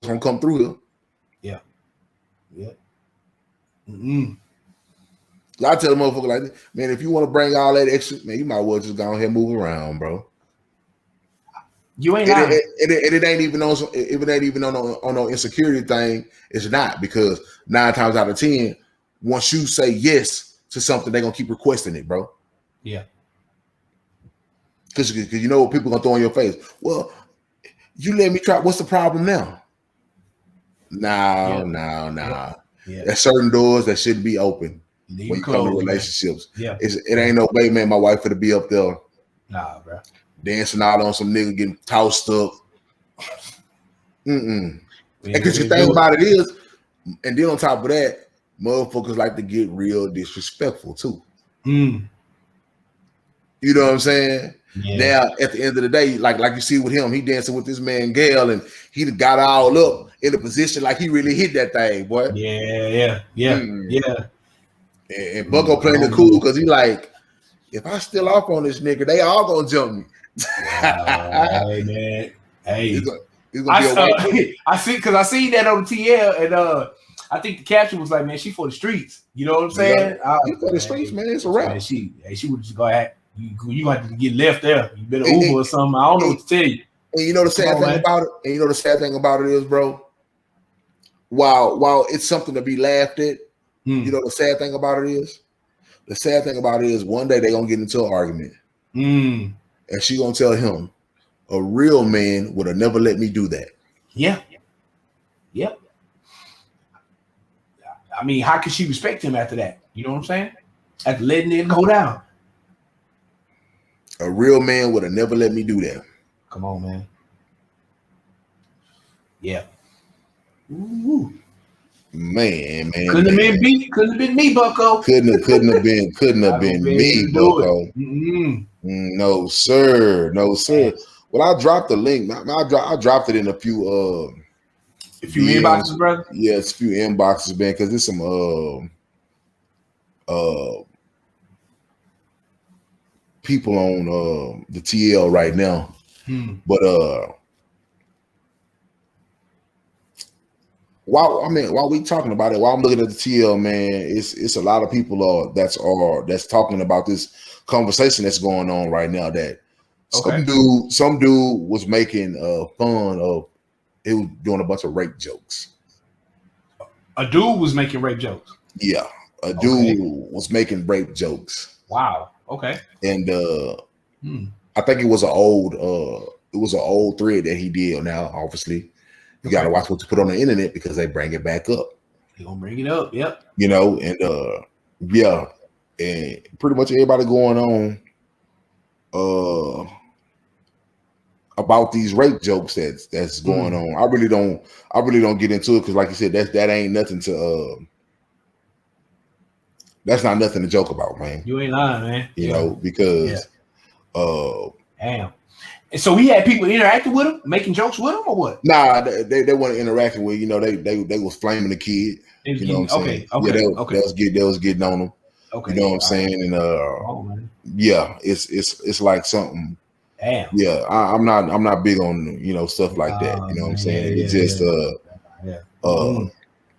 gonna come through here. Yeah. Yeah. I tell the motherfucker like this, man, if you want to bring all that extra, man, you might as well just go ahead and move around, bro. You ain't lying. It ain't even on if it ain't even on no insecurity thing, it's not, because 9 times out of 10, once you say yes to something, they're gonna keep requesting it, bro. Yeah. Because you know what people gonna throw in your face. Well, you let me try. What's the problem now? No. Yeah. There's certain doors that shouldn't be open when you come to relationships. Man. Yeah. It ain't no way, man, my wife for to be up there. Nah, bro. Dancing out on some nigga getting tossed up. And because the thing about it is, and then on top of that, motherfuckers like to get real disrespectful too. You know what I'm saying? Yeah. Now, at the end of the day, like you see with him, he dancing with this man Gail, and he got all up in a position like he really hit that thing, boy. Yeah. And Bucko playing the cool because he like, if I still off on this nigga, they all gonna jump me. Hey man, hey. I see, because I seen that on TL, and I think the caption was like, "Man, she for the streets." You know what I'm saying? She for the streets, man. It's a wrap. Man, she would just go ahead. You have to get left there. You better Uber or something. I don't know what to tell you. And you know the sad thing about it. And you know the sad thing about it is, bro. While it's something to be laughed at, you know the sad thing about it is. The sad thing about it is, one day they're gonna get into an argument, and she gonna tell him, "A real man would have never let me do that." Yeah. Yep. I mean, how could she respect him after that? You know what I'm saying? After letting it go down. A real man would have never let me do that. Come on, man. Yeah. Ooh. Man. Couldn't have been me, Bucko. Couldn't have been me, Bucko. No, sir. Well, I dropped the link. I dropped it in a few inboxes, brother. Yeah, it's a few inboxes, man, because there's some people on the TL right now. But while we talking about it, while I'm looking at the TL, man, it's a lot of people that's talking about this conversation that's going on right now. That some dude was making fun of. He was doing a bunch of rape jokes. A dude was making rape jokes. Yeah, a dude was making rape jokes. Wow. Okay. And I think it was an old thread that he did. Now, obviously, you got to watch what you put on the internet because they bring it back up. They gonna bring it up. Yep. You know, and and pretty much everybody going on about these rape jokes that's going on. I really don't get into it because, like you said, that ain't nothing to that's not nothing to joke about, man. You ain't lying, man. You know, because damn. And so he had people interacting with him, making jokes with him, or what? Nah, they weren't interacting with. You know, they was flaming the kid. You know what I'm saying? They was getting on him. Okay. You know what I'm saying? And it's like something. Damn. Yeah, I'm not big on stuff like that. You know what I'm saying? It's just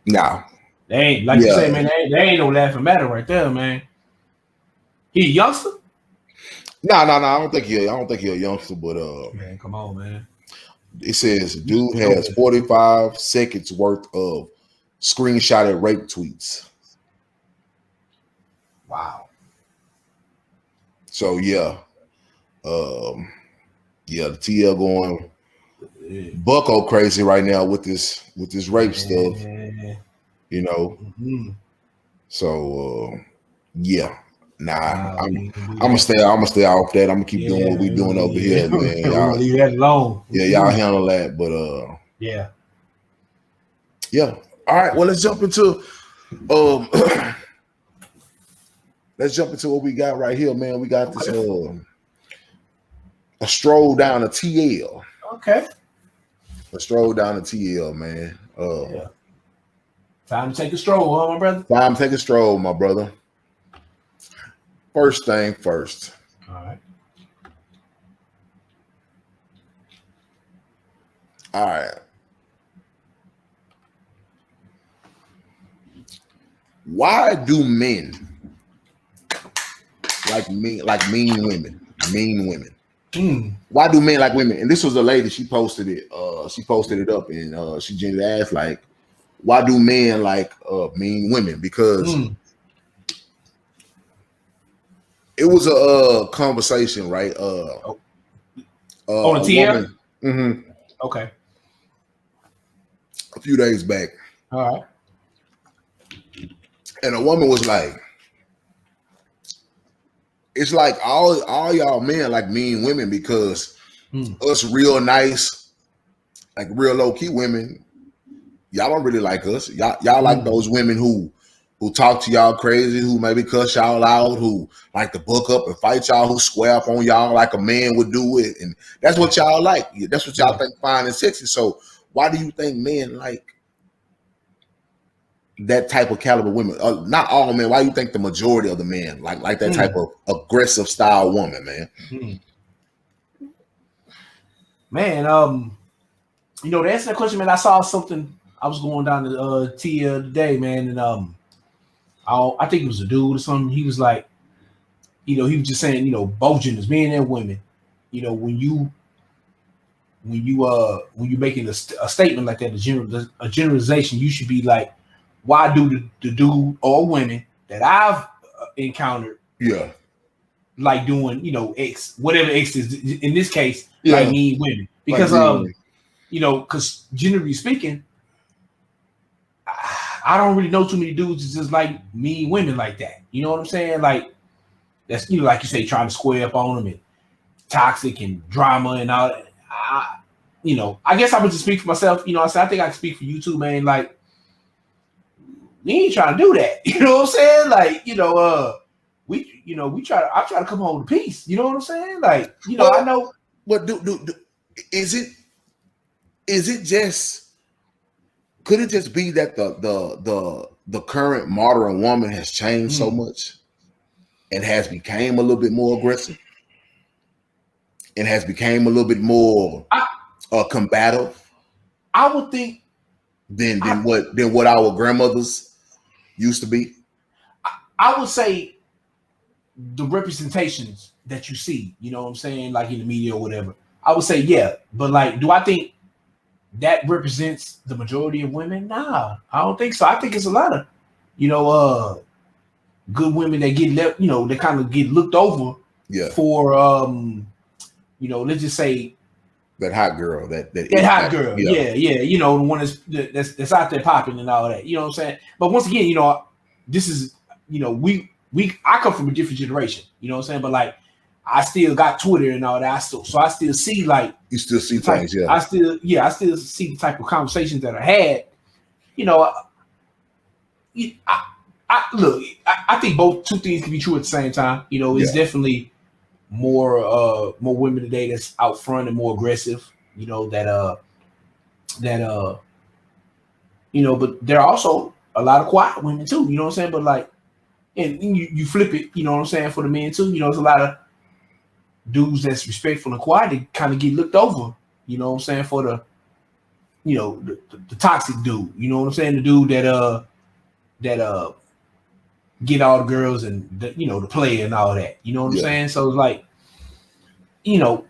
nah. They ain't like you say, man. They ain't no laughing matter right there, man. He a youngster? No. I don't think he's a youngster, but man, come on, man. It says dude has 45 seconds worth of screenshotted rape tweets. Wow. So the TL going bucko crazy right now with this rape stuff. You know. So nah, I'm gonna stay off that. I'm gonna keep doing what we doing over here, man. Y'all leave that alone. Yeah, y'all handle that, but yeah. All right, well, let's jump into what we got right here, man. We got this a stroll down to TL. Okay. A stroll down to TL, man. Time to take a stroll, huh, my brother? Time to take a stroll, my brother. First thing first. All right. All right. why do men mean women? Mean women. Why do men like women? And this was a lady. She posted it. She posted it up, and she genuinely asked, like, why do men like mean women? Because it was a conversation, right? On the TL. Mm-hmm. Okay. A few days back. All right. And a woman was like, it's like all y'all men like mean women because us real nice, like real low key women, y'all don't really like us. Y'all like those women who talk to y'all crazy, who maybe cuss y'all out, who like to book up and fight y'all, who square up on y'all like a man would do it. And that's what y'all like. That's what y'all think fine and sexy. So why do you think men like that type of caliber women? Not all men. Why do you think the majority of the men like that type of aggressive style woman, man? Man, you know, to answer that question, man, I saw something. I was going down to TL today, man, and I think it was a dude or something. He was like, you know, he was just saying, you know, both genders, men and women, you know, when you making a statement like that, a generalization, you should be like, why do the dude or women that I've encountered, like doing, you know, X, whatever X is in this case, like mean women, because you know, because generally speaking, I don't really know too many dudes that just like mean women like that. You know what I'm saying? Like that's, you know, like you say, trying to square up on them and toxic and drama and all that. You know, I guess I would just speak for myself. You know, I think I can speak for you too, man. Like, we ain't trying to do that. You know what I'm saying? Like, you know, I try to come home to peace. You know what I'm saying? Like, you know, I know. But is it just? Could it just be that the current modern woman has changed so much and has became a little bit more aggressive and has became a little bit more combative? I would think than what our grandmothers used to be. I would say the representations that you see, you know what I'm saying, like in the media or whatever. I would say yeah, but like, do I think that represents the majority of women? Nah, I don't think so. I think it's a lot of, you know, good women that get left, you know, they kind of get looked over for, you know, let's just say that hot girl, that hot girl, yeah, you know, the one that's out there popping and all that, you know what I'm saying. But once again, you know, this is, you know, I come from a different generation, you know what I'm saying. But like, I still got Twitter and all that. So I still see, like, you still see things, I still see the type of conversations that are had. You know, I think two things can be true at the same time. You know, it's definitely more women today that's out front and more aggressive. You know, that you know, but there are also a lot of quiet women too. You know what I'm saying? But like, and you flip it. You know what I'm saying, for the men too. You know, there's a lot of dudes that's respectful and quiet, they kind of get looked over, you know what I'm saying, for the, you know, the toxic dude, you know what I'm saying, the dude that get all the girls and the, you know, the player and all that, you know what I'm saying. So it's like, you know,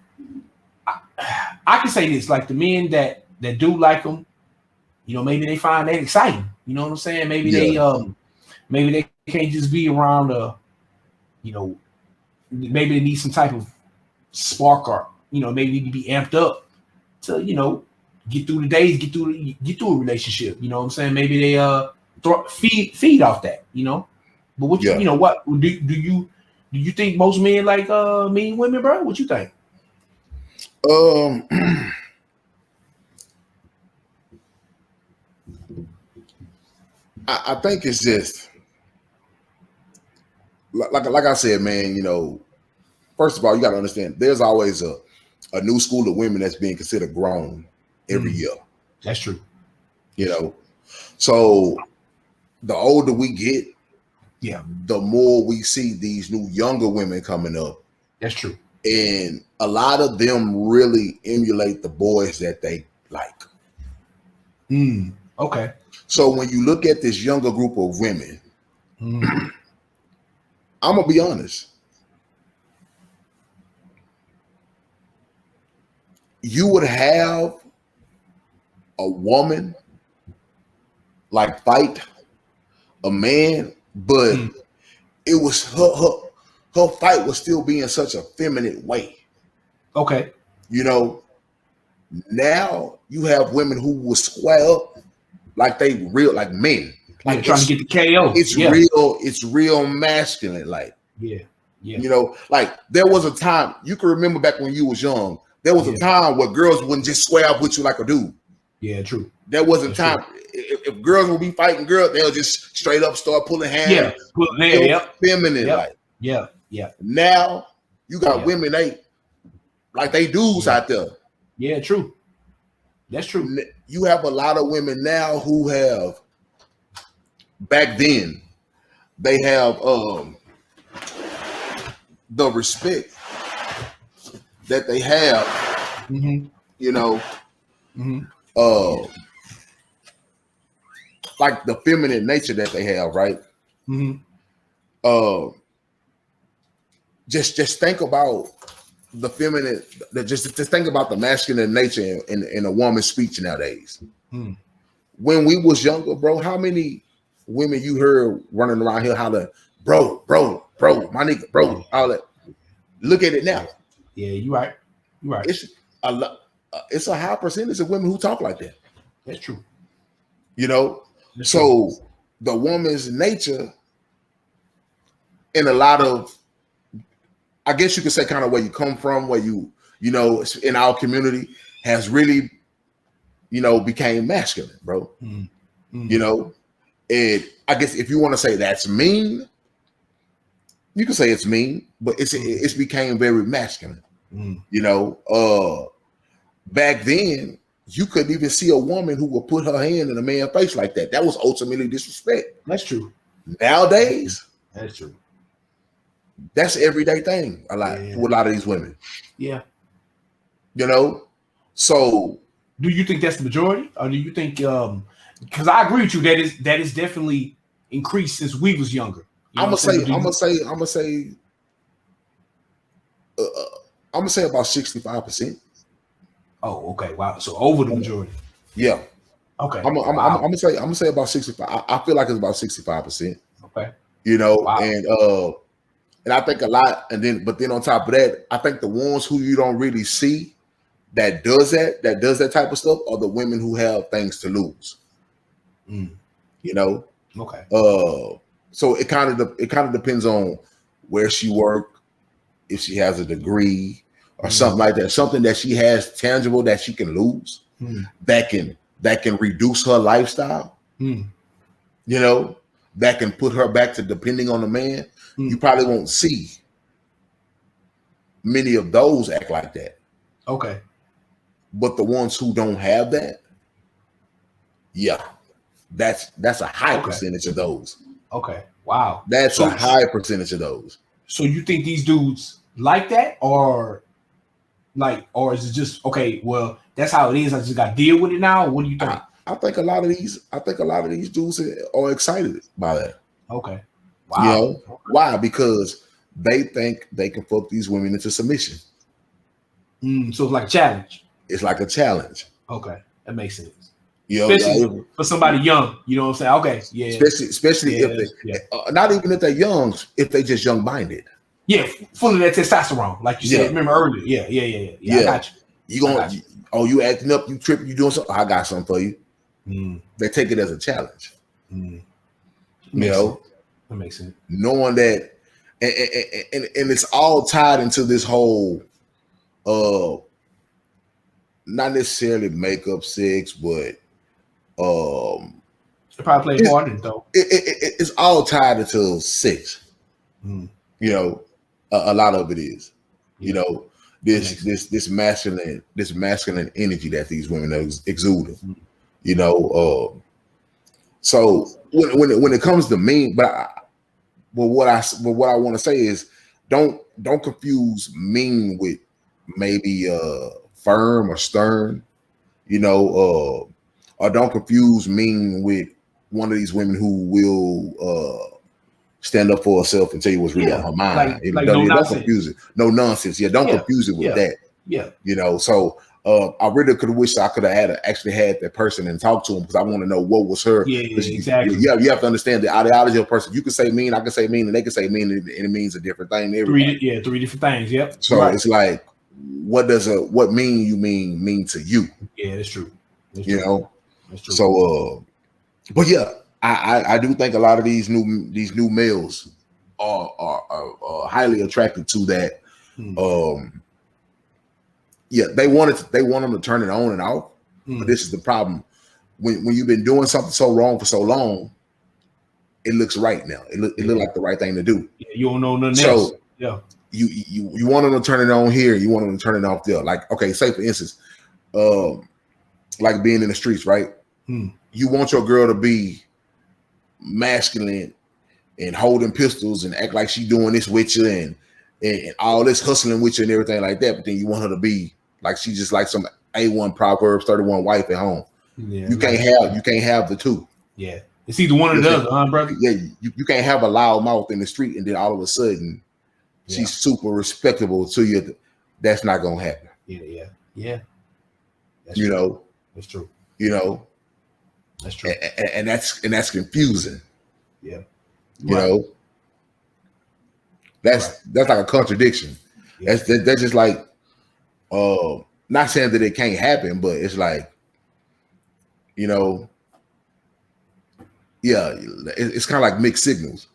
I can say this, like the men that do like them, you know, maybe they find that exciting, you know what I'm saying, maybe they can't just be around you know, maybe they need some type of spark, or, you know, maybe need to be amped up to, you know, get through the days, get through a relationship, you know what I'm saying. Maybe they feed off that, you know. But what you know, what do you think most men like mean women, bro? What you think? I think it's just like I said, man, you know, first of all, you got to understand there's always a new school of women that's being considered grown every year. That's true. You know, so the older we get, the more we see these new younger women coming up. That's true. And a lot of them really emulate the boys that they like. Okay. So when you look at this younger group of women, I'm gonna be honest. You would have a woman like fight a man, but it was her fight was still being such a feminine way. Okay. You know, now you have women who will square up like they real like men. Like trying to get the KO. It's real masculine, like yeah. You know, like there was a time you can remember back when you was young. There was a time where girls wouldn't just square up with you like a dude. Yeah, true. There was a time if girls would be fighting girls, they'll just straight up start pulling hands. Feminine, like yeah. Now you got women they dudes out there. Yeah, true. That's true. You have a lot of women now who have back then they have the respect that they have, you know, like the feminine nature that they have, right? Just think about the feminine. Just think about the masculine nature in a woman's speech nowadays. When we was younger, bro, how many women you heard running around here hollering, bro, my nigga, bro, all that. Look at it now. Yeah, you're right. It's a high percentage of women who talk like that. That's true. You know, so the woman's nature in a lot of, I guess you could say, kind of where you come from, where you know, in our community has really, you know, became masculine, bro. You know, and I guess if you want to say that's mean, you can say it's mean, but it's became very masculine. You know, back then you couldn't even see a woman who would put her hand in a man's face like that. That was ultimately disrespect. That's true. Nowadays, that's true. That's an everyday thing for a lot of these women. Yeah. You know, so do you think that's the majority, or do you think? Because I agree with you that is definitely increased since we was younger. I'm gonna say about 65%. Oh, okay. Wow. So over the majority. Yeah. Okay. I'm gonna say about 65. I feel like it's about 65%. Okay. You know, and I think a lot, but then on top of that, I think the ones who you don't really see that does that type of stuff are the women who have things to lose. You know. Okay. So it kind of depends on where she work, if she has a degree or something like that, something that she has tangible that she can lose, that can reduce her lifestyle. You know, that can put her back to depending on a man. You probably won't see many of those act like that. Okay. But the ones who don't have that, that's a high percentage of those. Okay. Wow. That's a high percentage of those. So you think these dudes like that, or is it just okay? Well, that's how it is. I just got to deal with it now. What do you think? I think a lot of these dudes are excited by that. Okay. Wow. You know why? Because they think they can fuck these women into submission. So it's like a challenge. It's like a challenge. Okay, that makes sense. You know, especially for somebody young, you know what I'm saying? Okay, yeah. Especially if they, not even if they're young, if they just young minded. Yeah, full of that testosterone, like you said. Remember earlier? Yeah. I got you. You acting up? You tripping? You doing something? I got something for you. They take it as a challenge. You know, that makes sense. Knowing that, and it's all tied into this whole, not necessarily makeup sex, but it probably plays part in it though. It's all tied into sex. You know, a lot of it is. You know, this masculine energy that these women are exuding. You know, so when it comes to mean, but what I want to say is don't confuse mean with maybe firm or stern, you know, or don't confuse mean with one of these women who will stand up for herself and tell you what's really on her mind. Don't confuse it. No nonsense. Yeah, don't confuse it with that. Yeah. You know, so I really could have wished I could have actually had that person and talked to him, because I want to know what was her. Exactly. You have to understand the ideology of a person. You can say mean, I can say mean, and they can say mean, and it means a different thing. Three different things. Yep. So it's like, what mean to you? Yeah, that's true. You know, that's true. So but yeah, I do think a lot of these new males are highly attracted to that. Yeah, they want them to turn it on and off. But this is the problem. When you've been doing something so wrong for so long, it looks right now. It look like the right thing to do. Yeah, you don't know nothing else. Yeah. You want them to turn it on here, you want them to turn it off there. Like, okay, say for instance, like being in the streets, right? You want your girl to be masculine and holding pistols and act like she doing this with you and all this hustling with you and everything like that, but then you want her to be like she just like some A1 Proverbs 31 wife at home. Yeah, you can't have the two. Yeah, it's either one or the other, huh, brother? Yeah, you can't have a loud mouth in the street and then all of a sudden she's super respectable to you. That's not gonna happen. Yeah. That's true. That's true. You know, that's true, and that's confusing. Yeah, you know, that's like a contradiction. Yeah. That's just like, not saying that it can't happen, but it's like, you know, yeah, it's kind of like mixed signals.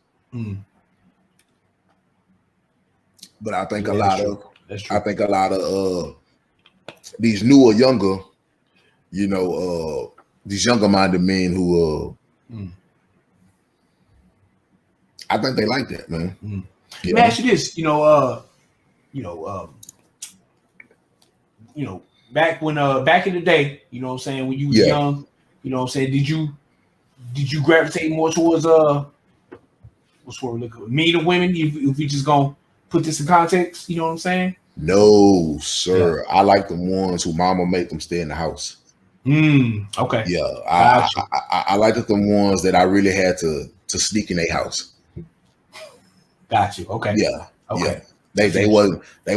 But I think a lot of these newer, younger, you know, these younger minded men who I think they like that, man. Let me ask you this, back in the day, you know what I'm saying, when you was young, you know what I'm saying, did you gravitate more towards men or women? If we just gonna put this in context, you know what I'm saying? No, sir. Yeah. I like the ones who mama make them stay in the house. Okay. Yeah, I like the ones that I really had to sneak in their house. Got you. Okay. Yeah. Okay. Yeah. They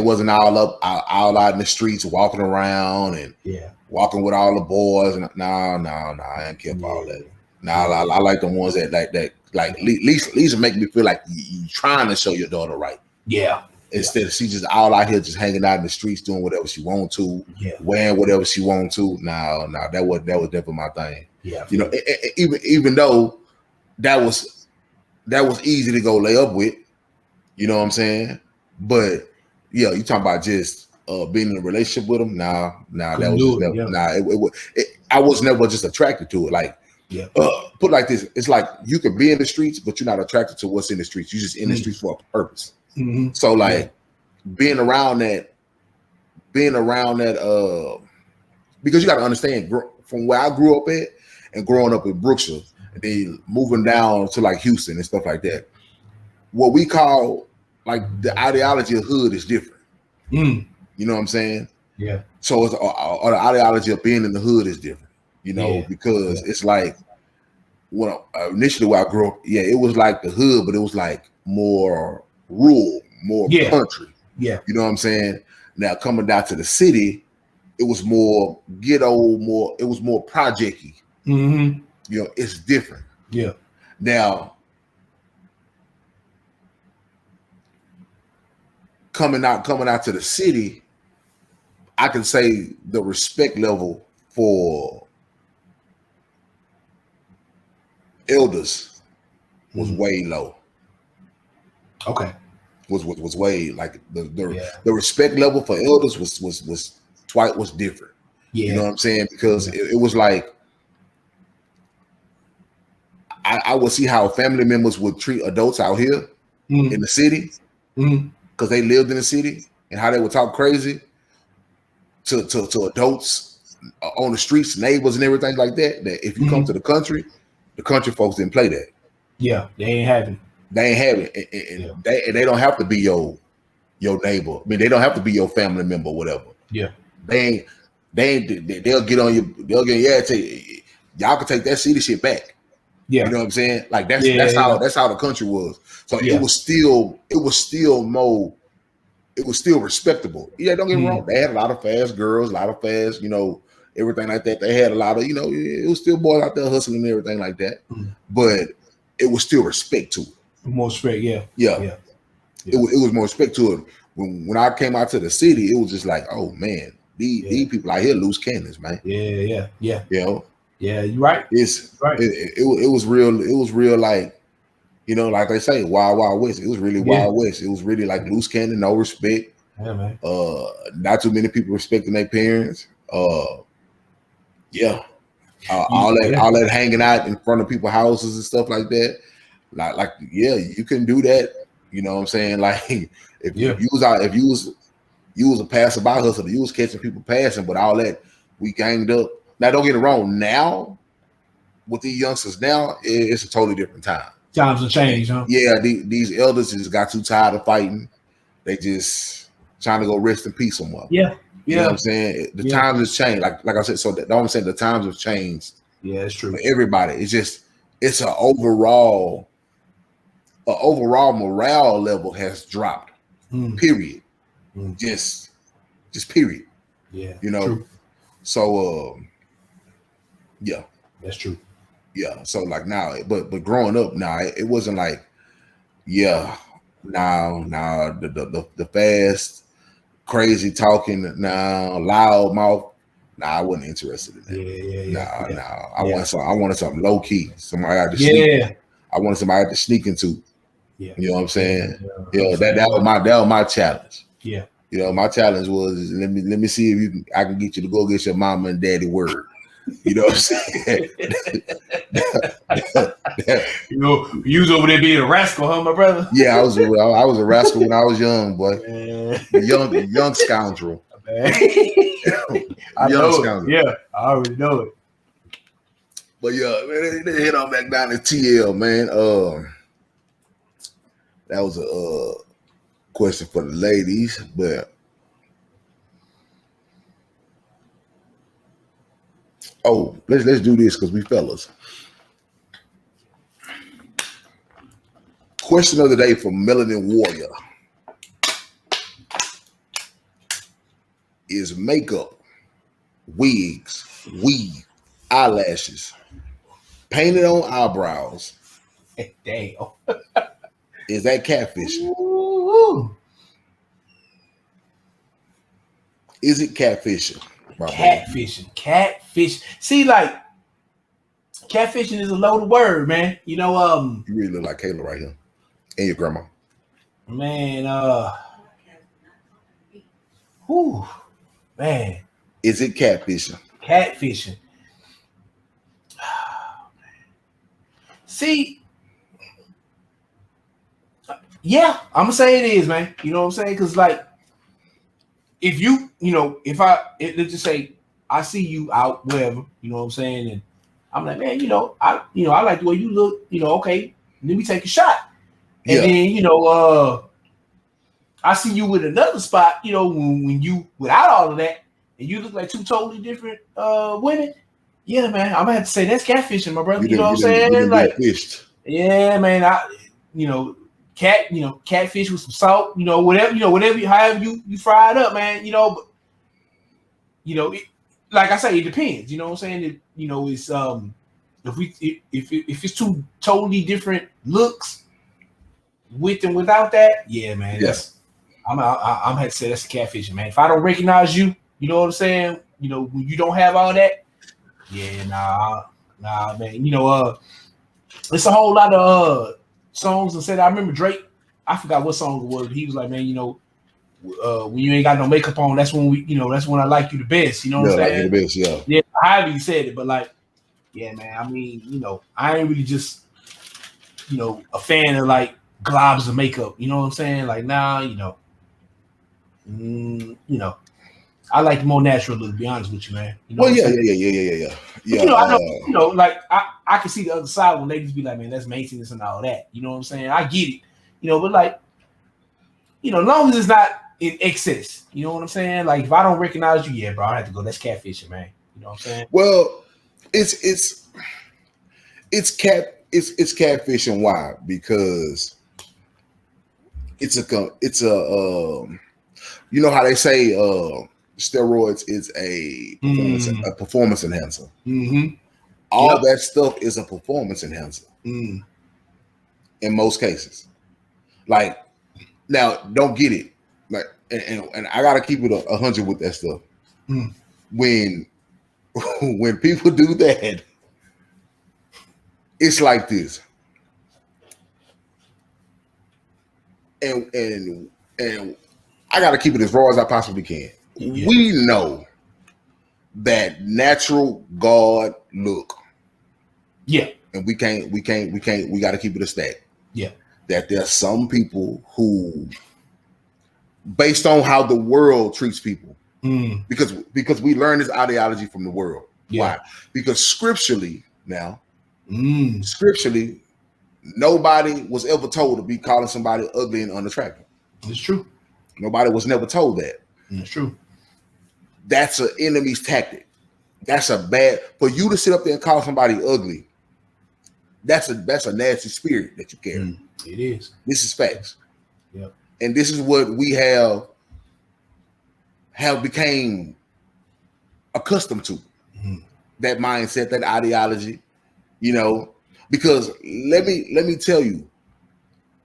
wasn't all out in the streets walking around and walking with all the boys. And no, I ain't kept all that. I like the ones that at least make me feel like you trying to show your daughter right. Yeah. Instead of she just all out here just hanging out in the streets doing whatever she want to, wearing whatever she want to. No, that was definitely my thing. Yeah. You know, even though that was easy to go lay up with, you know what I'm saying? But yeah, you talking about just being in a relationship with them? Nah, that was just never, I was never just attracted to it. Like, put it like this: it's like you could be in the streets, but you're not attracted to what's in the streets. You're just in the streets for a purpose. So like being around that, because you got to understand, from where I grew up at and growing up in Brookshire and then moving down to like Houston and stuff like that, what we call like the ideology of hood is different. You know what I'm saying? Yeah. So it's or the ideology of being in the hood is different, you know, because it's like initially when I grew up, it was like the hood, but it was like more rural, more country. Yeah. You know what I'm saying? Now coming down to the city, it was more ghetto, it was more project-y. You know, it's different. Yeah. Now coming out to the city, I can say the respect level for elders was way low. Okay. Was way like the respect level for elders was different. You know what I'm saying? Because it was like I would see how family members would treat adults out here in the city because they lived in the city, and how they would talk crazy to adults on the streets, neighbors, and everything like that. That if you come to the country folks didn't play that. Yeah, they ain't having. They ain't having it, and they don't have to be your neighbor. I mean, they don't have to be your family member, or whatever. Yeah, they'll get on you. They'll get tell you, y'all can take that city shit back. Yeah. You know what I'm saying? Like that's how the country was. So it was still respectable. Yeah, don't get me wrong. They had a lot of fast girls, a lot of fast, everything like that. They had a lot of, it was still boys out there hustling and everything like that. But it was still respect to it. More respect, yeah. It was more respect to it. When I came out to the city, it was just like, oh man, these people out here loose cannons, man. Yeah. Yeah, you're right. It was real. It was real, like, like they say, Wild Wild West. It was really Wild West. It was really like loose cannon, no respect. Yeah, man. Not too many people respecting their parents. All that hanging out in front of people's houses and stuff like that. Like you couldn't do that. You know what I'm saying? Like if you was a passerby hustler, you was catching people passing, but all that we ganged up. Now don't get it wrong. Now with these youngsters, now it's a totally different time. Times have changed, huh? Yeah, these elders just got too tired of fighting. They just trying to go rest in peace somewhere. Yeah. You know what I'm saying? The times has changed. Like I said, so that I'm saying the times have changed. Yeah, it's true. For everybody. It's an overall morale level has dropped. Period. Just period. Yeah. True. So yeah. That's true. Yeah. So like now, but growing up now, it wasn't like, the fast, crazy talking, loud mouth. I wasn't interested in that. I wanted something low key. Somebody I had to sneak. I wanted somebody I had to sneak into. Yeah. You know what I'm saying? That was my challenge. Yeah. My challenge was let me see if I can get you to go get your mama and daddy word. You know what I'm saying? You was over there being a rascal, huh, my brother? Yeah, I was a rascal when I was young, boy. Young scoundrel. I know it. Yeah, I already know it. But yeah, man, they head on back down to TL, man. That was a question for the ladies, but let's do this because we fellas. Question of the day from Melanin Warrior. Is makeup, wigs, weave, eyelashes, painted on eyebrows. Damn. Is that catfishing? Ooh. Is it catfishing? Catfish. See, like, catfishing is a loaded word, man. You really look like Kayla right here. And your grandma. Man, man. Is it catfishing? Catfishing. See, yeah, I'm gonna say it is, man. You know what I'm saying? Because like, if let's just say I see you out, whatever, you know what I'm saying, and I'm like, man, I like the way you look, okay, let me take a shot. And then, I see you with another spot, when you without all of that, and you look like two totally different women. Yeah, man, I'm gonna have to say that's catfishing, my brother. You know what I'm saying? Like, yeah, man, catfish with some salt, whatever, however you fry it up, man, but like I say, it depends. You know what I'm saying? It's if it's two totally different looks, with and without that, yeah, man. Yes, I'm gonna have to say that's catfishing, man. If I don't recognize you, you know what I'm saying? When you don't have all that, yeah, nah, man. It's a whole lot of songs and said. I remember Drake. I forgot what song it was. But he was like, man, when you ain't got no makeup on, that's when that's when I like you the best. You know what I'm saying? Like you the best, yeah. Yeah, however you said it, but like, yeah, man. I mean, I ain't really just, a fan of like globs of makeup. You know what I'm saying? Like, nah, I like the more natural look. To be honest with you, man. Yeah. I know, like I can see the other side when ladies be like, man, that's maintenance and all that. You know what I'm saying? I get it. But like, long as it's not in excess. You know what I'm saying? Like if I don't recognize you, yeah, bro, I have to go. That's catfishing, man. You know what I'm saying? Well, it's it's catfishing. Why? Because it's a you know how they say steroids is a performance enhancer. Mm-hmm. All that stuff is a performance enhancer in most cases. Like, now, don't get it. Like, and I gotta keep it 100 with that stuff. When people do that, it's like this. And I gotta keep it as raw as I possibly can. Yeah. We know that natural God look. Yeah. And we gotta keep it a stack. Yeah. That there's some people who, based on how the world treats people, because we learn this ideology from the world. Yeah. Why? Because scripturally, nobody was ever told to be calling somebody ugly and unattractive. It's true. Nobody was never told that. It's true. That's an enemy's tactic. That's a bad, for you to sit up there and call somebody ugly. That's a nasty spirit that you carry. It is. This is facts. Yep. And this is what we have became accustomed to. That mindset, that ideology, you know, because let me tell you,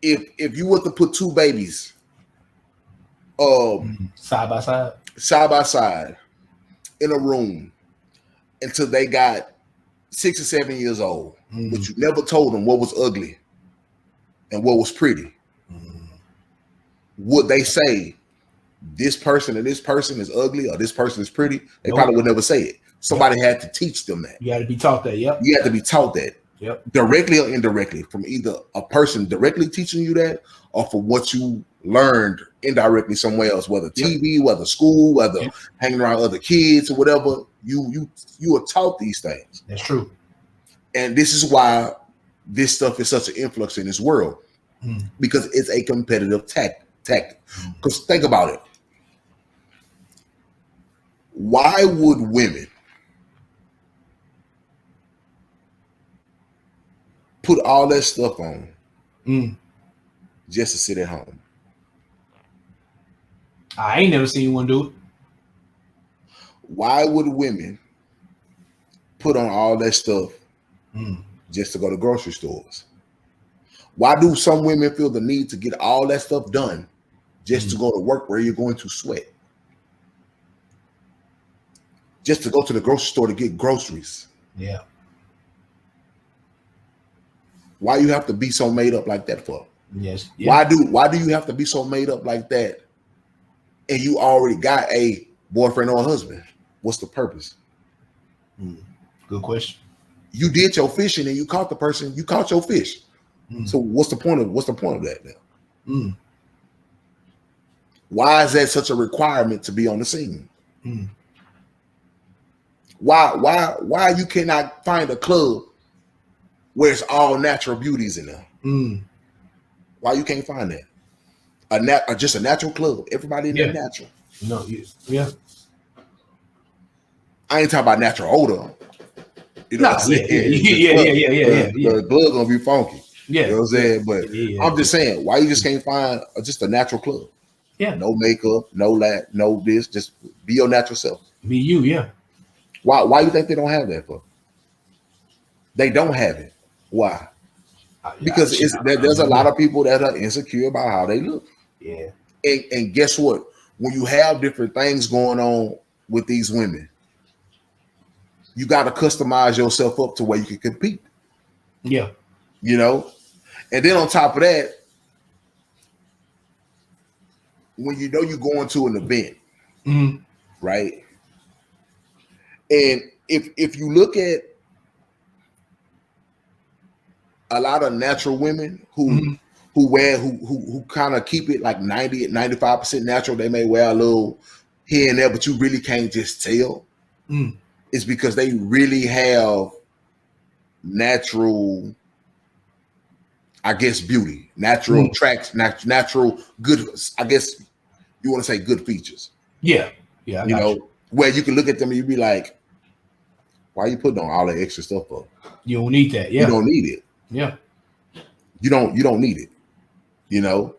if you were to put two babies side by side in a room until they got 6 or 7 years old, but you never told them what was ugly and what was pretty, would they say this person and this person is ugly or this person is pretty? They probably would never say it. Somebody had to teach them that. You had to be taught that. Yep. You had to be taught that. Yep. Directly or indirectly, from either a person directly teaching you that, or for what you learned indirectly somewhere else, whether TV, whether school, whether hanging around other kids or whatever. You are taught these things. That's true. And this is why this stuff is such an influx in this world, because it's a competitive tactic. Because think about it. Why would women put all that stuff on just to sit at home? I ain't never seen one do it. Why would women put on all that stuff just to go to grocery stores? Why do some women feel the need to get all that stuff done just to go to work where you're going to sweat? Just to go to the grocery store to get groceries. Yeah. Why you have to be so made up like that for? Yes. Yeah. Why do you have to be so made up like that? And you already got a boyfriend or a husband. What's the purpose? Good question. You did your fishing and you caught the person. You caught your fish. So what's the point of that now? Why is that such a requirement to be on the scene? Why you cannot find a club where it's all natural beauties in there? Why you can't find that? Just a natural club. Everybody in there natural. No, yeah. I ain't talking about natural odor. You know what I'm saying? Yeah. The club gonna be funky. Yeah. You know what I'm saying? But I'm just saying, why you just can't find just a natural club? Yeah. No makeup, no that, no this. Just be your natural self. Be you, yeah. Why you think they don't have that for? They don't have it. Why? Because there's a lot of people that are insecure about how they look. Yeah. And guess what? When you have different things going on with these women, you got to customize yourself up to where you can compete. Yeah. You know? And then on top of that, when you know you're going to an event, right? And if you look at a lot of natural women who kind of keep it like 90-95% natural, they may wear a little here and there, but you really can't just tell. It's because they really have natural, I guess, beauty, natural tracks, natural good. I guess you want to say good features. Yeah, yeah. You know, where you can look at them and you be like, "Why are you putting on all that extra stuff up? You don't need that. Yeah, you don't need it." Yeah. You don't need it, you know.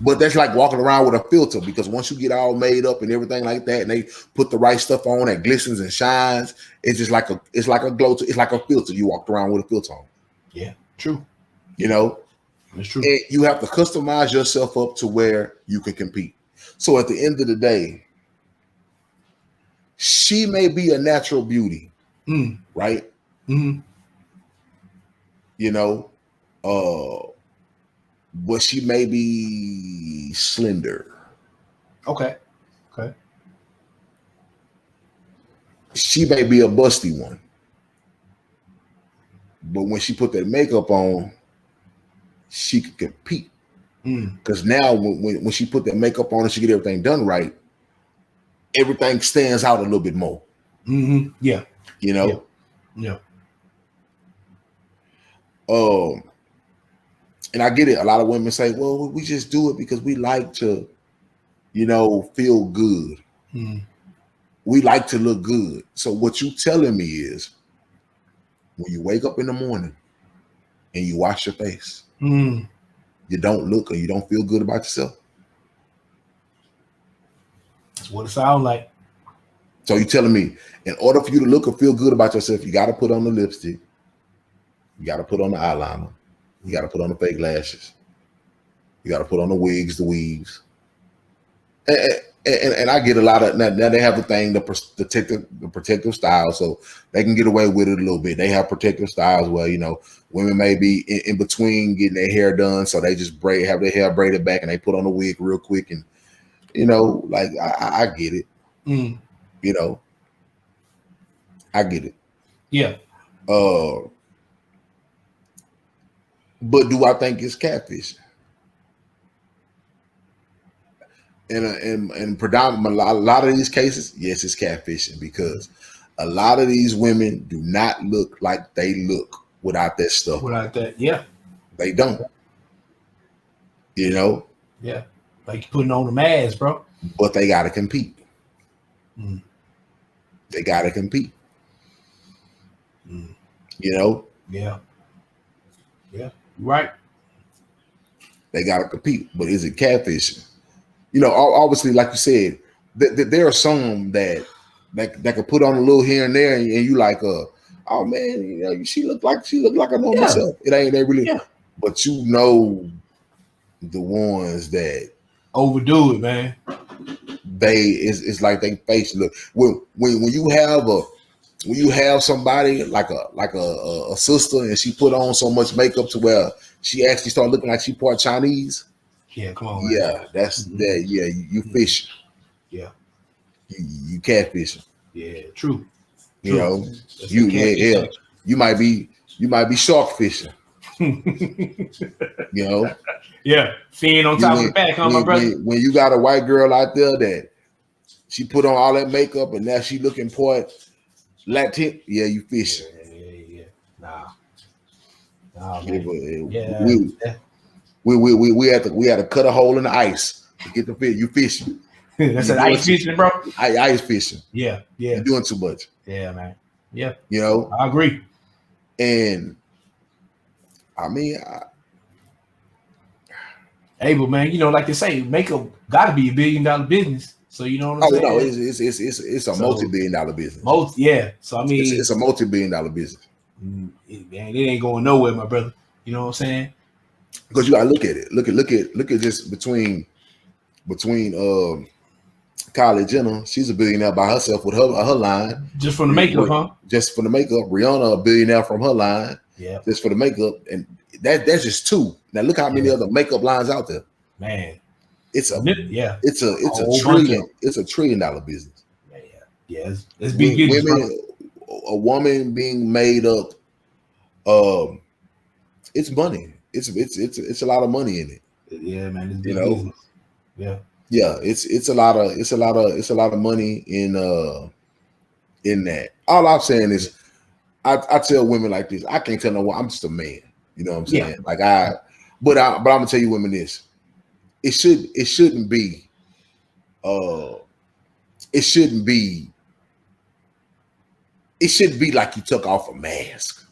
But that's like walking around with a filter, because once you get all made up and everything like that, and they put the right stuff on that glistens and shines, it's just like a glow. It's like a filter. You walked around with a filter on. Yeah, true. You know, it's true. And you have to customize yourself up to where you can compete. So at the end of the day, she may be a natural beauty, right? Mm-hmm. You know, but she may be slender. Okay. She may be a busty one. But when she put that makeup on, she could compete. Because now when she put that makeup on and she get everything done right, everything stands out a little bit more. Yeah. You know? Yeah. And I get it. A lot of women say, well, we just do it because we like to, you know, feel good. We like to look good. So what you telling me is, when you wake up in the morning and you wash your face, you don't look or you don't feel good about yourself. That's what it sounds like. So you telling me, in order for you to look or feel good about yourself, you got to put on the lipstick, you got to put on the eyeliner, you got to put on the fake lashes, you got to put on the wigs, the weaves. And I get a lot of now they have the thing, the protective style, so they can get away with it a little bit. They have protective styles where, you know, women may be in between getting their hair done, so they just have their hair braided back and they put on the wig real quick, and you know, like I get it. You know, I get it. Yeah. But do I think it's catfish? And predominantly, a lot of these cases, yes, it's catfishing, because a lot of these women do not look like they look without that stuff. Without that, yeah. They don't. You know? Yeah. Like putting on the mask, bro. But they got to compete. They got to compete. You know? Yeah. Yeah. Right. They got to compete. But is it catfishing? You know, obviously, like you said, there are some that could put on a little here and there, and you like, oh man, you know, she look like I know myself. It ain't really, but you know, the ones that overdo it, man. It's like they face look when you have somebody like a sister, and she put on so much makeup to where she actually start looking like she part Chinese. Yeah, come on. Yeah, that's that. Yeah, you fishing. Yeah, you catfishing. Yeah, true. You know, you might be shark fishing. You know. Yeah, fin on top of the back, my brother. When you got a white girl out there that she put on all that makeup and now she looking part Latin, yeah, you fishing. Yeah. Nah, man. We had to cut a hole in the ice to get the fish. You fishing. That's an ice fishing, bro. Ice fishing. Yeah. You're doing too much. Yeah, man. Yeah. You know? I agree. And I mean, hey, but man, you know, like they say, makeup got to be $1 billion business. So you know what I'm saying? No, it's a multi-billion-dollar business. So I mean, it's a multi-billion-dollar business. Man, it ain't going nowhere, my brother. You know what I'm saying? Because you gotta look at it. Look at this between Kylie Jenner. She's a billionaire by herself with her line. Just from the makeup, huh? Just for the makeup. Rihanna, a billionaire from her line. Yeah. Just for the makeup, and that's just two. Now look how many other makeup lines out there. Man, it's a $1 trillion business. Yeah. It's big business. Women, a woman being made up. It's money. It's a lot of money in it. Yeah, man. It's big business. Yeah. It's a lot of money in that. All I'm saying is, I tell women like this. I can't tell no one. I'm just a man. You know what I'm saying? Yeah. But I'm gonna tell you women this. It shouldn't be like you took off a mask.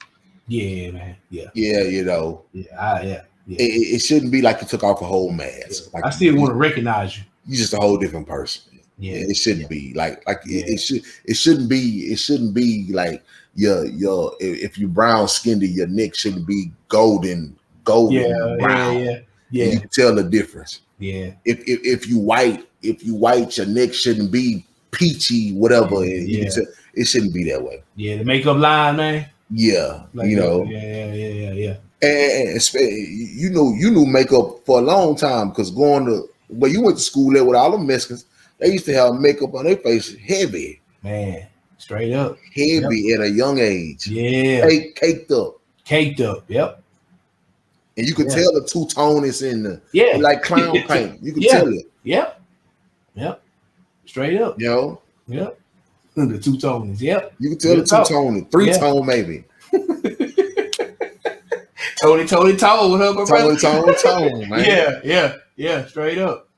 Yeah, man. Yeah. Yeah, you know. Yeah. It shouldn't be like you took off a whole mask. Yeah. Like I still want to recognize you. You're just a whole different person. Yeah, it shouldn't be like it shouldn't be like your if you brown skinned, your neck shouldn't be golden brown. Yeah. And you can tell the difference. Yeah. If you white, your neck shouldn't be peachy, whatever. It shouldn't be that way. Yeah, the makeup line, man. Yeah, like, you know. Yeah. And you knew makeup for a long time because going to where you went to school there with all the Mexicans, they used to have makeup on their face heavy. Man, straight up. Heavy at a young age. Yeah. Caked up. Yep. And you could tell the two-tone is in the like clown paint. You could tell it. Yep. Straight up. You know? Yep. The two-tone is, yep. You can tell the two-tone, three-tone maybe. Tony, tone, man. Yeah, straight up.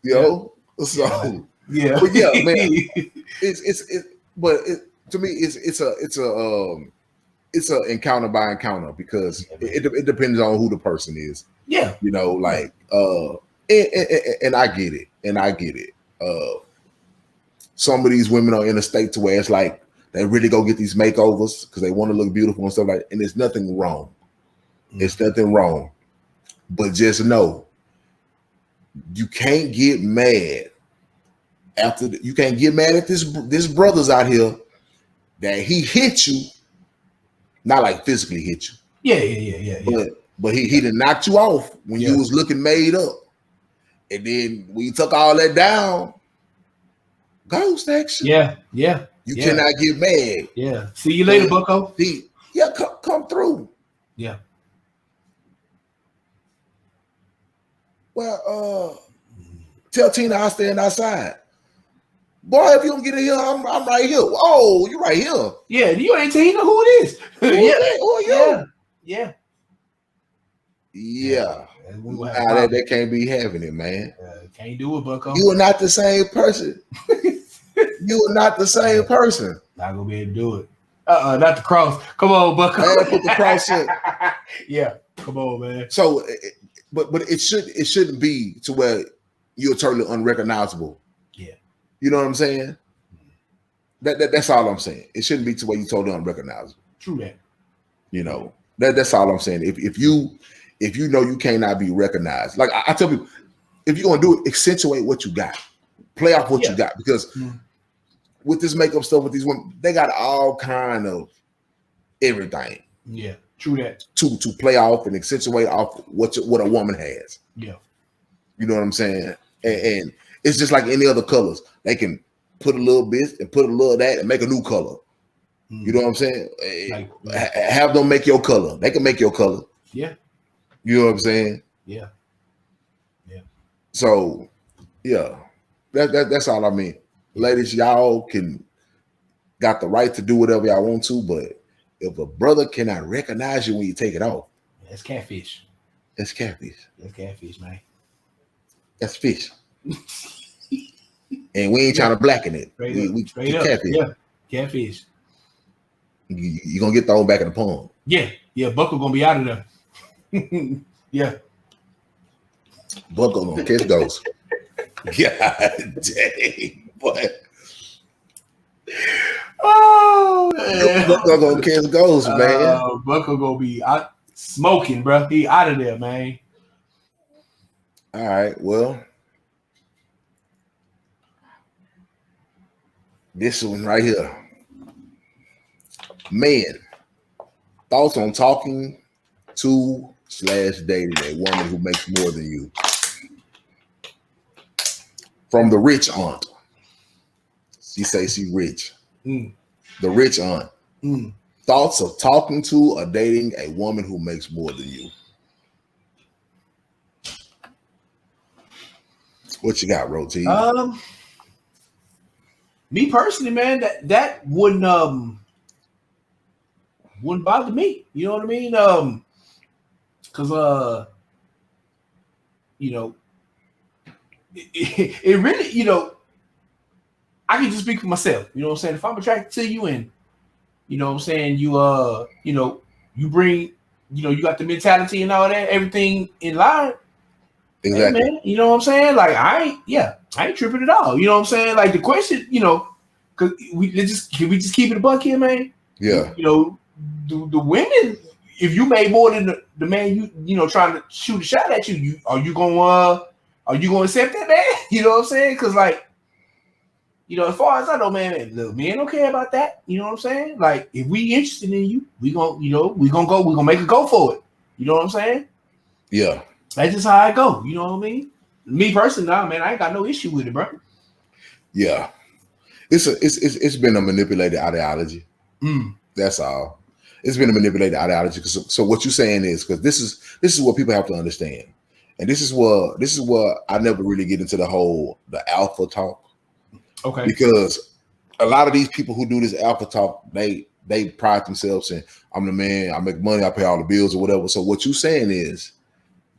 Yo, so but yeah, man. To me, it's a encounter by encounter because it depends on who the person is. Yeah, you know, like and I get it. Some of these women are in a state to where it's like they really go get these makeovers because they want to look beautiful and stuff like that. And there's nothing wrong. It's nothing wrong. But just know you can't get mad you can't get mad at this brother's out here that he hit you, not like physically hit you. Yeah. But he done knocked you off when you was looking made up. And then when you took all that down, ghost action. Yeah. You cannot get mad. Yeah. See you later, Bucko. Come through. Yeah. Well, tell Tina I'll stand outside. Boy, if you don't get in here, I'm right here. Oh, you right here. Yeah, you ain't Tina. Who it is? Who you? Yeah. They can't be having it, man. Can't do it, Bucko. You are not the same person. You are not the same person. Not gonna be able to do it. Not the cross. Come on, Bucko. I put the cross in. Yeah, come on, man. So, but it shouldn't be to where you're totally unrecognizable. Yeah, you know what I'm saying. That's all I'm saying. It shouldn't be to where you're totally unrecognizable. True that. You know that's all I'm saying. If you know you cannot be recognized, like I tell people, if you're gonna do it, accentuate what you got, play off what you got, because with this makeup stuff with these women, they got all kind of everything. Yeah, true that. To play off and accentuate off what a woman has. Yeah, you know what I'm saying. And it's just like any other colors. They can put a little bit and put a little of that and make a new color. You know what I'm saying? Have them make your color. They can make your color. Yeah. You know what I'm saying? Yeah. So, that's all I mean. Ladies, y'all got the right to do whatever y'all want to, but if a brother cannot recognize you when you take it off, that's catfish. That's catfish. That's catfish, man. That's fish. And we ain't trying to blacken it. Straight up. Catfish. Yeah, catfish. You're gonna get thrown back in the pond. Yeah, Buckle gonna be out of there. Yeah. Buckle gonna catch those. God dang, boy. Oh man. Buckle gonna catch ghosts, man. Buckle gonna be out smoking, bro. He out of there, man. All right, well. This one right here. Man, thoughts on talking to / dating a woman who makes more than you. From the rich aunt. She say she rich. The rich aunt. Thoughts of talking to or dating a woman who makes more than you. What you got, Roti? Me personally, man, that wouldn't bother me. You know what I mean? Because you know, it really, you know, I can just speak for myself. You know what I'm saying? If I'm attracted to you and, you know what I'm saying, you know, you bring, you got the mentality and all that, everything in line. Exactly. Hey, man, you know what I'm saying? Like I ain't tripping at all. You know what I'm saying? Like the question, cause can we just keep it a buck here, man? Yeah. The women, if you made more than the man you trying to shoot a shot at you, are you gonna accept that, man? You know what I'm saying? Because like, as far as I know, man, look, men don't care about that. You know what I'm saying? Like if we interested in you, we gonna make a go for it. You know what I'm saying? Yeah. That's just how I go. You know what I mean? Me personally, nah, man, I ain't got no issue with it, bro. Yeah. It's been a manipulated ideology. That's all. It's been a manipulated ideology. So what you're saying is, because this is what people have to understand, and this is what I never really get into the alpha talk. Okay. Because a lot of these people who do this alpha talk, they pride themselves in, I'm the man, I make money, I pay all the bills or whatever. So what you're saying is,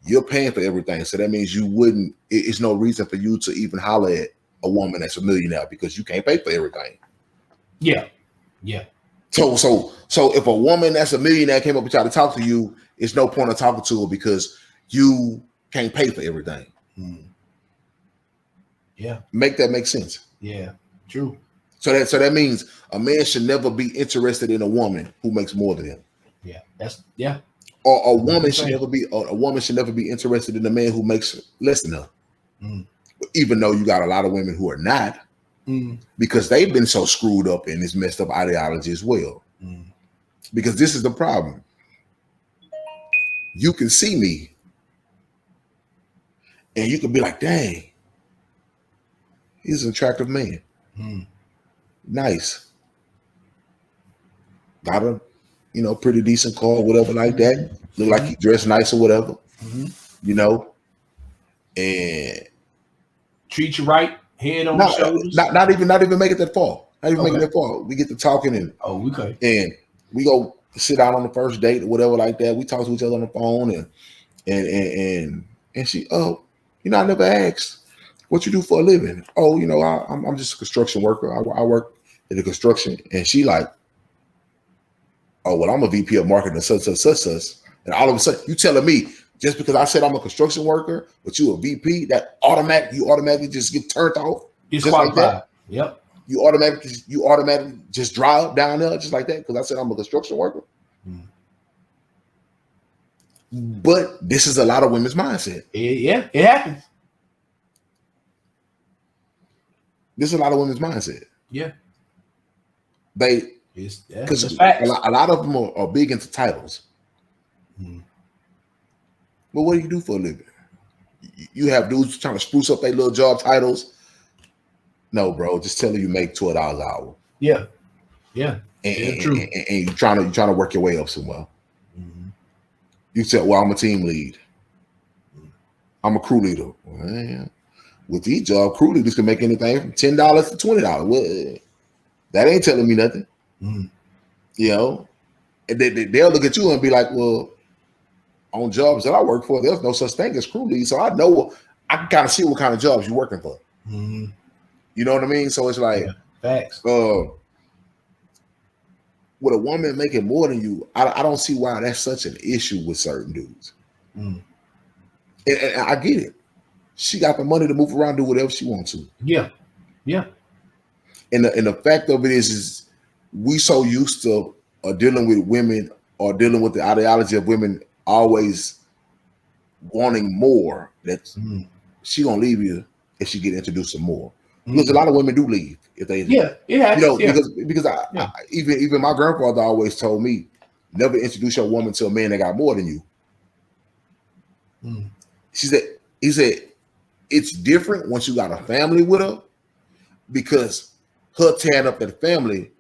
you're paying for everything. So that means it's no reason for you to even holler at a woman that's a millionaire because you can't pay for everything. Yeah. Yeah. So if a woman that's a millionaire came up and tried to talk to you, it's no point of talking to her because you can't pay for everything. Yeah. Make that make sense. Yeah. True. So that means a man should never be interested in a woman who makes more than him. Yeah. Or a woman should never be interested in a man who makes less than her. Even though you got a lot of women who are not, because they've been so screwed up in this messed up ideology as well. Because this is the problem. You can see me and you can be like, dang, he's an attractive man. Nice. Got a pretty decent car, whatever like that. Look like he dressed nice or whatever. And treat you right, head on shoulders. Not even make it that far. Not even make it that far. We get to talking and and we go sit out on the first date or whatever like that. We talk to each other on the phone and she, I never asked what you do for a living. I'm just a construction worker. I work in the construction. And she like, oh, well, I'm a VP of marketing, such. And all of a sudden, you telling me just because I said I'm a construction worker, but you a VP, you automatically just get turned off. Disqualified. Like that. Yep. You automatically just drive down there just like that because I said I'm a construction worker. But this is a lot of women's mindset. Yeah, it happens. This is a lot of women's mindset. Yeah. Because a lot of them are big into titles. But what do you do for a living? You have dudes trying to spruce up their little job titles. No, bro, just tell her you make $12 an hour. Yeah. And true. And you're trying to work your way up somewhere. You said, well, I'm a team lead. I'm a crew leader. Well, with these jobs, crew leaders can make anything from $10 to $20. Well, that ain't telling me nothing. And they'll look at you and be like, well, on jobs that I work for, there's no such thing as crew lead. So I can kind of see what kind of jobs you're working for. You know what I mean? So it's like, facts. With a woman making more than you, I don't see why that's such an issue with certain dudes. And I get it. She got the money to move around, do whatever she wants to. Yeah. And the fact of it is we so used to dealing with women or dealing with the ideology of women always wanting more that she gonna leave you if she get introduced to more. Because a lot of women do leave if they because even my grandfather always told me never introduce your woman to a man that got more than you. He said it's different once you got a family with her because her tearing up that family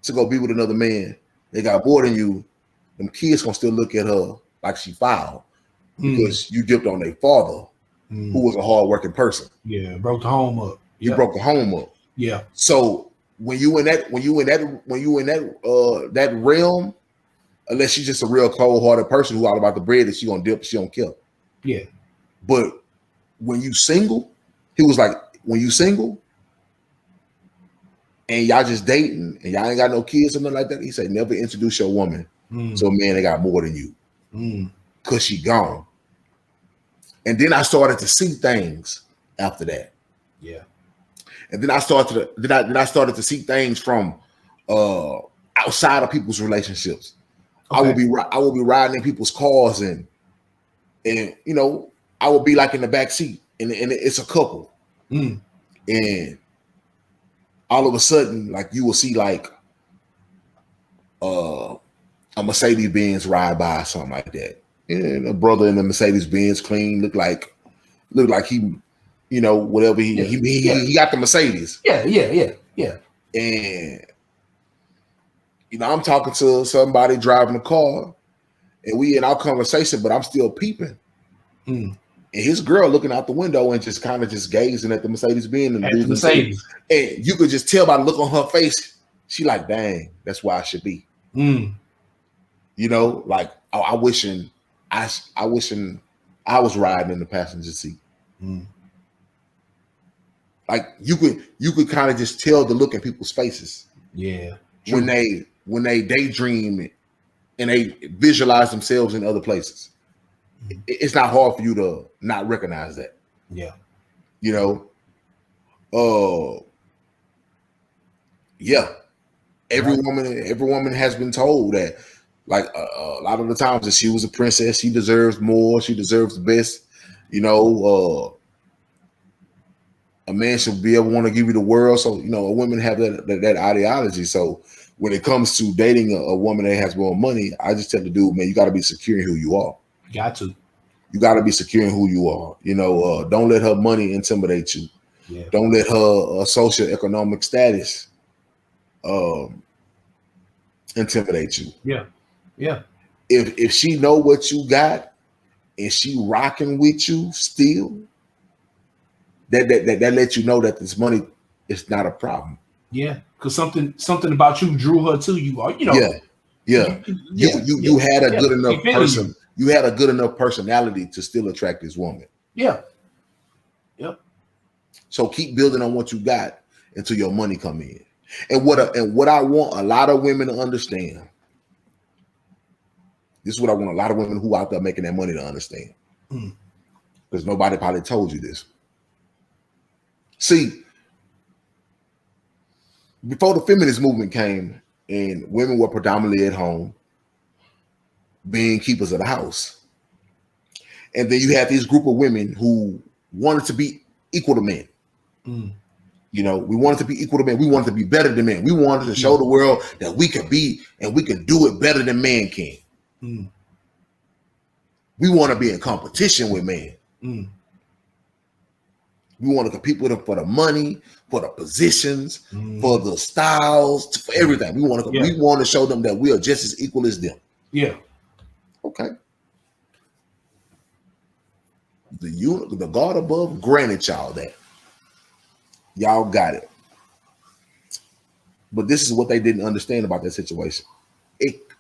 to go be with another man that got more than you, them kids gonna still look at her like she foul because you dipped on their father who was a hard-working person. Yeah, broke the home up. You broke the home up. Yeah. So when you in that realm, unless she's just a real cold-hearted person who all about the bread that she gonna dip, she don't kill. Yeah. But when you single, he was like, when you single and y'all just dating and y'all ain't got no kids or nothing like that, he said, never introduce your woman So man, they got more than you. Cause she gone. And then I started to see things after that. Yeah. And then I started to see things from outside of people's relationships. Okay. I will be riding in people's cars and you know, I would be like in the back seat and it's a couple. And all of a sudden, like you will see like a Mercedes Benz ride by or something like that. And a brother in the Mercedes Benz clean, looked like he, you know, whatever he got the Mercedes. Yeah. And you know, I'm talking to somebody driving a car, and we in our conversation, but I'm still peeping. And his girl looking out the window and just kind of just gazing at the Mercedes Benz and the Mercedes. And you could just tell by the look on her face, she like, dang, that's where I should be. You know, like I wishing I was riding in the passenger seat. Like you could kind of just tell the look in people's faces. Yeah. When they daydream and they visualize themselves in other places. It's not hard for you to not recognize that. Yeah. You know, yeah. Every woman has been told that, like a lot of the times, that she was a princess, she deserves more, she deserves the best. You know, a man should be able to want to give you the world. So, you know, women have that ideology. So when it comes to dating a woman that has more money, I just tell the dude, man, you got to be secure in who you are. You got to be secure in who you are. You know, don't let her money intimidate you. Yeah. Don't let her socioeconomic status intimidate you. Yeah. Yeah. If she know what you got and she rocking with you still, that lets you know that this money is not a problem. Yeah, because something about you drew her to you, or you know. Yeah. You had a good enough person. You had a good enough personality to still attract this woman. Yeah. Yep. So keep building on what you got until your money come in. And what I want a lot of women to understand. This is what I want a lot of women who out there making that money to understand. Because nobody probably told you this. See, before the feminist movement came and women were predominantly at home, being keepers of the house. And then you had this group of women who wanted to be equal to men. You know, we wanted to be equal to men. We wanted to be better than men. We wanted to show the world that we could be and we can do it better than man can. We want to be in competition with men. We want to compete with them for the money, for the positions, for the styles, for everything. We want to show them that we are just as equal as them. Yeah. Okay. The God above granted y'all that. Y'all got it. But this is what they didn't understand about that situation.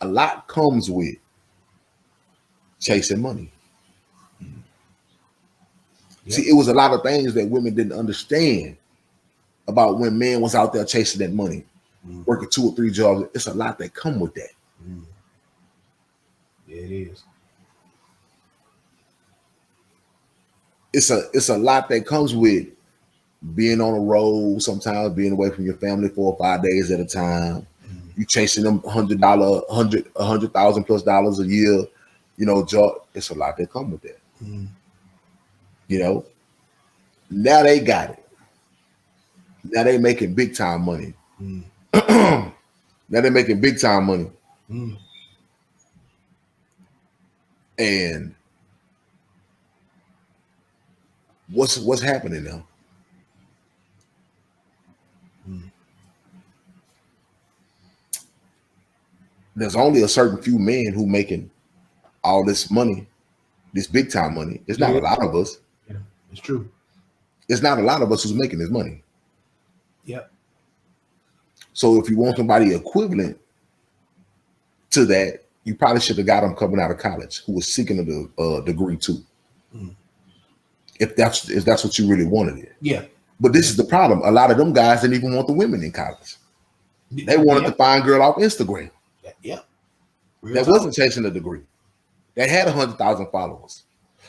A lot comes with chasing money. Yep. See, it was a lot of things that women didn't understand about when men was out there chasing that money, working 2 or 3 jobs. It's a lot that come with that. Yeah, it is. It's a lot that comes with being on the road, sometimes being away from your family 4 or 5 days at a time. You chasing them $100,000+ a year, you know, job. It's a lot that come with that. You know, now they got it. Now they making big time money. Now they're making big time money. And what's happening now? There's only a certain few men who making all this money, this big time money. It's not a lot of us. Yeah, it's true. It's not a lot of us who's making this money. Yep. So if you want somebody equivalent to that, you probably should have got them coming out of college who was seeking a degree too. If that's what you really wanted it. Yeah. But this is the problem. A lot of them guys didn't even want the women in college. They wanted to find girl off Instagram. Yeah. that wasn't chasing a degree, that had 100,000 followers.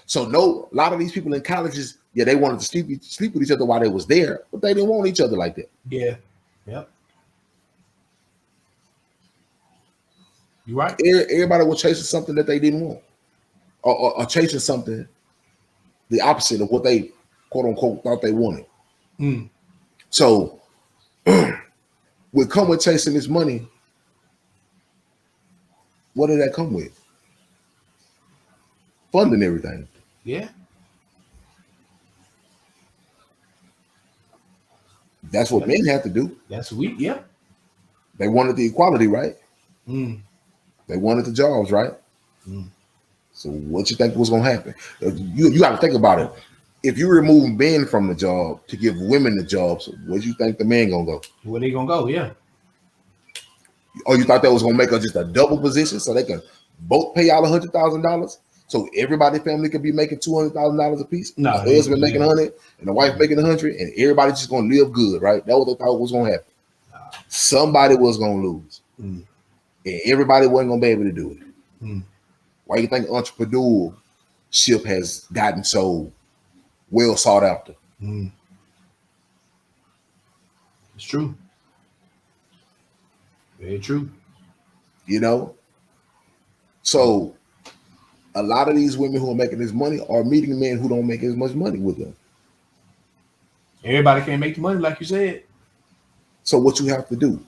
So a lot of these people in colleges, they wanted to sleep with each other while they was there, but they didn't want each other like that. Yeah. Yep. You're right. Everybody was chasing something that they didn't want, or chasing something the opposite of what they quote unquote thought they wanted. So with come with chasing this money, what did that come with? Funding everything. Yeah. That's what men have to do. That's weak. Yeah. They wanted the equality, right? They wanted the jobs, right? So what you think was gonna happen? You got to think about it. If you remove men from the job to give women the jobs, where do you think the man gonna go? Where they gonna go? Yeah. Or you thought that was gonna make us just a double position so they can both pay out $100,000? So everybody's family could be making $200,000 a piece. No, the husband making 100 and the wife making 100, and everybody just gonna live good, right? That was what they thought was gonna happen. Somebody was gonna lose, and everybody wasn't gonna be able to do it. Why you think entrepreneurship has gotten so well sought after? It's true. Very true. So a lot of these women who are making this money are meeting men who don't make as much money with them. Everybody can't make the money, like you said. So what you have to do,